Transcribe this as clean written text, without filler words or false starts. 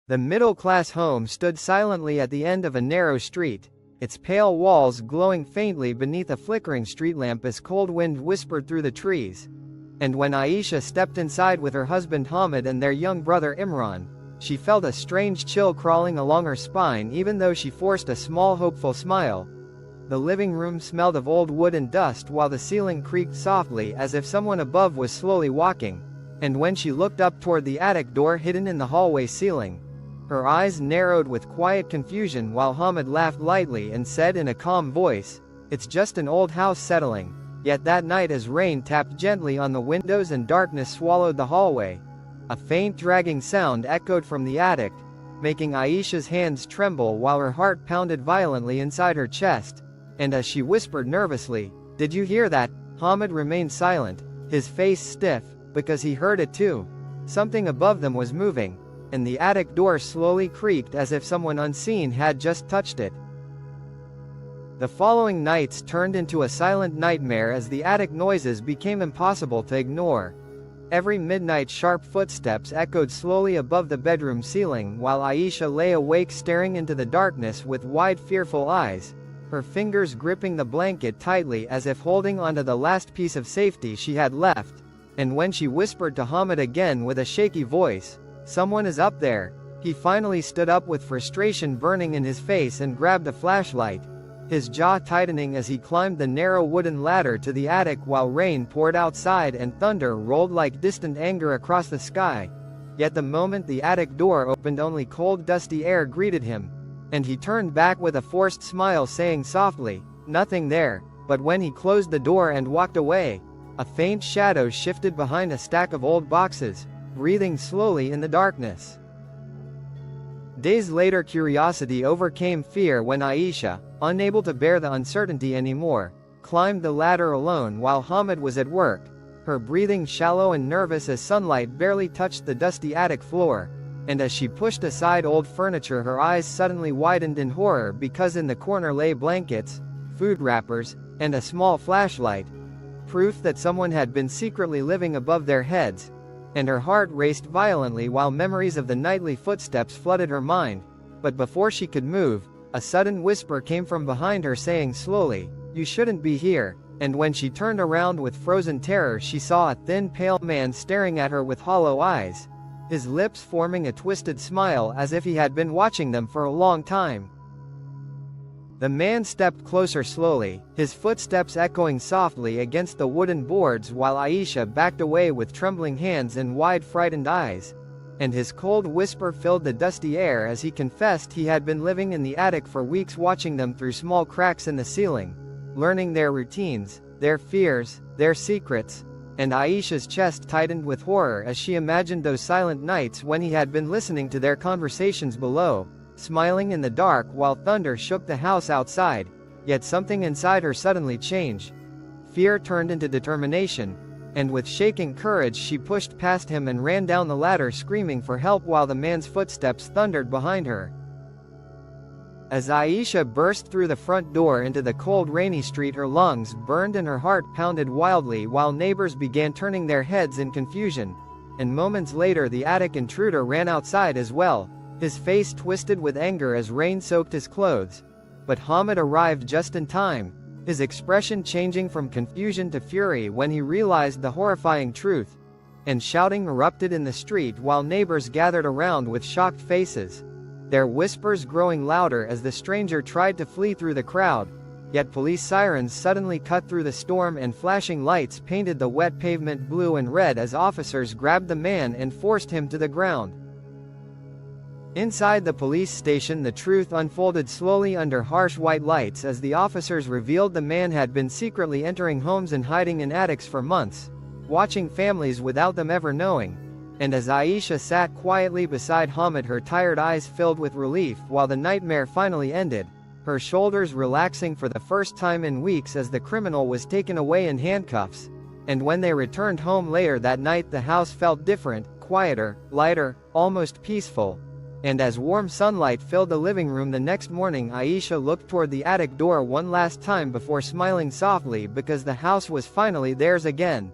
The middle-class home stood silently at the end of a narrow street, its pale walls glowing faintly beneath a flickering street lamp as cold wind whispered through the trees. And when Aisha stepped inside with her husband Hamid and their young brother Imran, she felt a strange chill crawling along her spine even though she forced a small hopeful smile. The living room smelled of old wood and dust while the ceiling creaked softly as if someone above was slowly walking, and when she looked up toward the attic door hidden in the hallway ceiling, her eyes narrowed with quiet confusion while Hamid laughed lightly and said in a calm voice, "It's just an old house settling." Yet that night as rain tapped gently on the windows and darkness swallowed the hallway, a faint dragging sound echoed from the attic, making Aisha's hands tremble while her heart pounded violently inside her chest, and as she whispered nervously, "Did you hear that?" Hamid remained silent, his face stiff, because he heard it too. Something above them was moving, and the attic door slowly creaked as if someone unseen had just touched it. The following nights turned into a silent nightmare as the attic noises became impossible to ignore. Every midnight sharp footsteps echoed slowly above the bedroom ceiling while Aisha lay awake staring into the darkness with wide fearful eyes, her fingers gripping the blanket tightly as if holding onto the last piece of safety she had left, and when she whispered to Hamid again with a shaky voice, "Someone is up there," he finally stood up with frustration burning in his face and grabbed a flashlight, his jaw tightening as he climbed the narrow wooden ladder to the attic while rain poured outside and thunder rolled like distant anger across the sky. Yet the moment the attic door opened only cold dusty air greeted him, and he turned back with a forced smile saying softly, "Nothing there," but when he closed the door and walked away, a faint shadow shifted behind a stack of old boxes, breathing slowly in the darkness. Days later curiosity overcame fear when Aisha, unable to bear the uncertainty anymore, climbed the ladder alone while Hamid was at work, her breathing shallow and nervous as sunlight barely touched the dusty attic floor, and as she pushed aside old furniture her eyes suddenly widened in horror because in the corner lay blankets, food wrappers, and a small flashlight, proof that someone had been secretly living above their heads, and her heart raced violently while memories of the nightly footsteps flooded her mind, but before she could move, a sudden whisper came from behind her saying slowly, "You shouldn't be here," and when she turned around with frozen terror she saw a thin pale man staring at her with hollow eyes, his lips forming a twisted smile as if he had been watching them for a long time. The man stepped closer slowly, his footsteps echoing softly against the wooden boards while Aisha backed away with trembling hands and wide frightened eyes, and his cold whisper filled the dusty air as he confessed he had been living in the attic for weeks watching them through small cracks in the ceiling, learning their routines, their fears, their secrets, and Aisha's chest tightened with horror as she imagined those silent nights when he had been listening to their conversations below, smiling in the dark while thunder shook the house outside. Yet something inside her suddenly changed. Fear turned into determination, and with shaking courage she pushed past him and ran down the ladder screaming for help while the man's footsteps thundered behind her. As Aisha burst through the front door into the cold rainy street her lungs burned and her heart pounded wildly while neighbors began turning their heads in confusion, and moments later the attic intruder ran outside as well, his face twisted with anger as rain soaked his clothes. But Hamid arrived just in time, his expression changing from confusion to fury when he realized the horrifying truth, and shouting erupted in the street while neighbors gathered around with shocked faces, their whispers growing louder as the stranger tried to flee through the crowd. Yet police sirens suddenly cut through the storm and flashing lights painted the wet pavement blue and red as officers grabbed the man and forced him to the ground. Inside the police station the truth unfolded slowly under harsh white lights as the officers revealed the man had been secretly entering homes and hiding in attics for months, watching families without them ever knowing. And as Aisha sat quietly beside Hamid her tired eyes filled with relief while the nightmare finally ended, her shoulders relaxing for the first time in weeks as the criminal was taken away in handcuffs, and when they returned home later that night the house felt different, quieter, lighter, almost peaceful. And as warm sunlight filled the living room the next morning Aisha looked toward the attic door one last time before smiling softly because the house was finally theirs again.